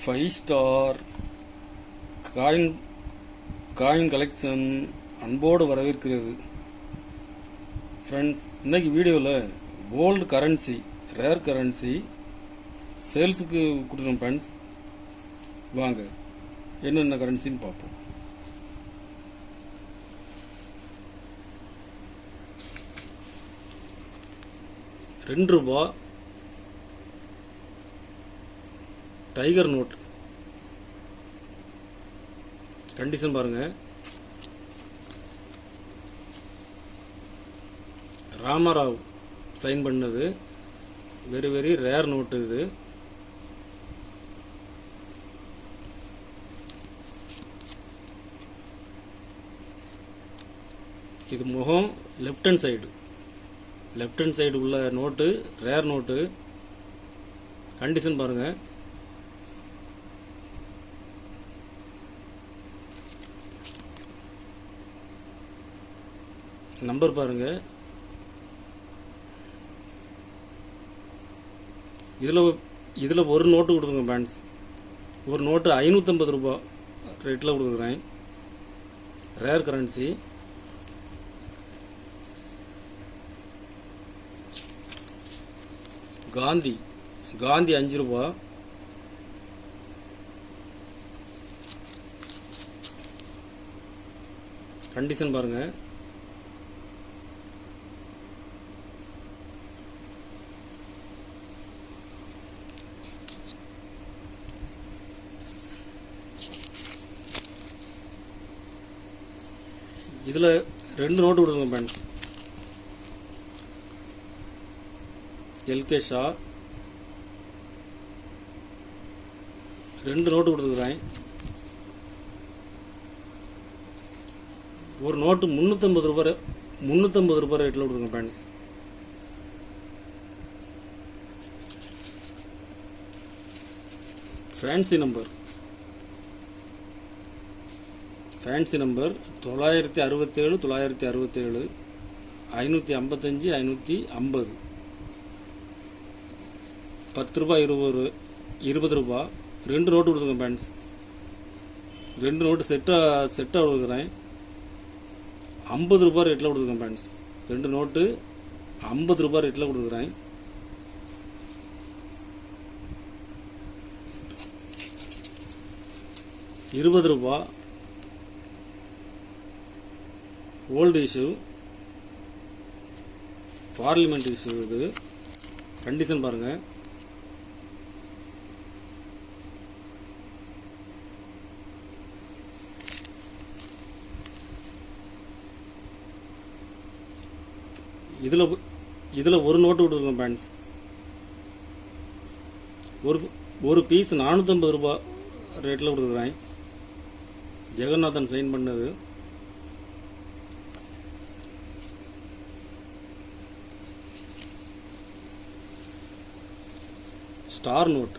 5 star coin collection அன்போடு வரவேற்கிறது. Friends, இன்னைக்கு வீடியோவில் கோல்டு கரன்சி, ரேர் கரன்சி சேல்ஸுக்கு கொடுக்குறோம். ஃப்ரெண்ட்ஸ், வாங்க என்னென்ன கரன்சின்னு பார்ப்போம். ₹2 டைகர் நோட் கண்டிஷன் பாருங்க. ராமராவ் சைன் பண்ணது. வெரி வெரி ரேர் நோட்டு இது. இது முகம் லெஃப்ட் ஹேண்ட் சைடு உள்ள நோட்டு, ரேர் நோட்டு. கண்டிஷன் பாருங்க. நம்பர் பாருங்க. இதுல ஒரு நோட்டு கொடுத்துருங்க பேண்ட்ஸ். ஒரு நோட்டு ₹550 ரேட்டில் கொடுத்துருக்குறேன். Rare currency. காந்தி ₹5. கண்டிஷன் பாருங்க. இதுல 2 நோட்டு கொடுங்க ஃப்ரெண்ட்ஸ். எல்கே ஷா 2 நோட்டு கொடுத்துருக்குறேன். ஒரு நோட்டு ₹350 ரேட்டில் கொடுத்துருங்க ஃப்ரெண்ட்ஸ். ஃபேன்சி நம்பர் 967 967 555 550 ₹10 ₹20 2 நோட்டு கொடுத்துருங்க ஃப்ரெண்ட்ஸ். 2 நோட்டு செட்டாக கொடுக்குறேன். ₹50 ரேட்டில் கொடுத்துருக்கேன் ஃப்ரெண்ட்ஸ். 2 நோட்டு ₹50 ரேட்டில் கொடுக்குறேன். ₹20 ஓல்டு இஷ்யூ, பார்லிமெண்ட் இஷ்யூ இது. கண்டிஷன் பாருங்க. இதுல ஒரு நோட்டு கொடுத்துருக்கோம் ஃப்ரெண்ட்ஸ். ஒரு பீஸ் ₹450 ரேட்டில் கொடுத்துருக்குறேன். ஜெகநாதன் சைன் பண்ணது. Star note.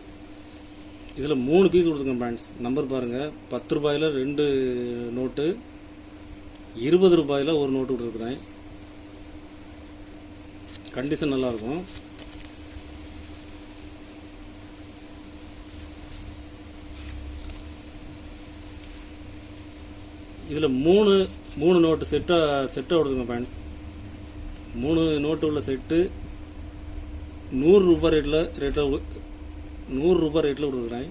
இதில் 3 பீஸ் கொடுத்துருக்கேன் ஃப்ரெண்ட்ஸ். நம்பர் பாருங்க. ₹10 2 நோட்டு, ₹20 ஒரு நோட்டு கொடுத்துருக்குறேன். கண்டிஷன் நல்லா இருக்கும். இதில் மூணு நோட்டு செட்டாக கொடுத்துருங்க ஃப்ரெண்ட்ஸ். 3 நோட்டு உள்ள செட்டு ₹100 ரேட்டில் கொடுக்குறேன்.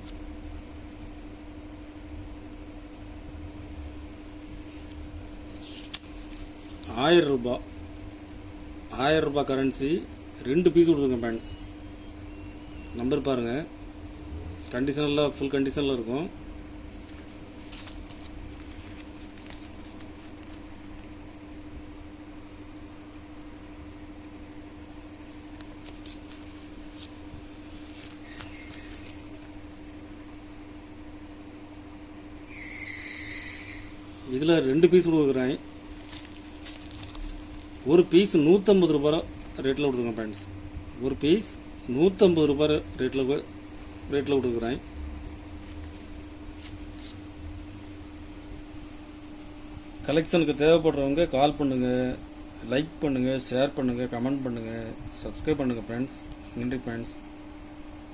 ₹1000 கரன்சி 2 பீஸ் கொடுத்துருங்க ஃப்ரெண்ட்ஸ். நம்பர் பாருங்க. கண்டிஷனில் ஃபுல் கண்டிஷனில் இருக்கும். இதில் 2 பீஸ் கொடுக்குறேன். ஒரு பீஸ் ₹150 ரேட்டில் கொடுக்குறேன் ஃப்ரெண்ட்ஸ். ஒரு பீஸ் ₹150 ரேட்டில் கொடுக்குறேன். கலெக்ஷனுக்கு தேவைப்படுறவங்க கால் பண்ணுங்கள், லைக் பண்ணுங்கள், ஷேர் பண்ணுங்கள், கமெண்ட் பண்ணுங்கள், சப்ஸ்கிரைப் பண்ணுங்கள் ஃப்ரெண்ட்ஸ். நன்றி ஃப்ரெண்ட்ஸ்.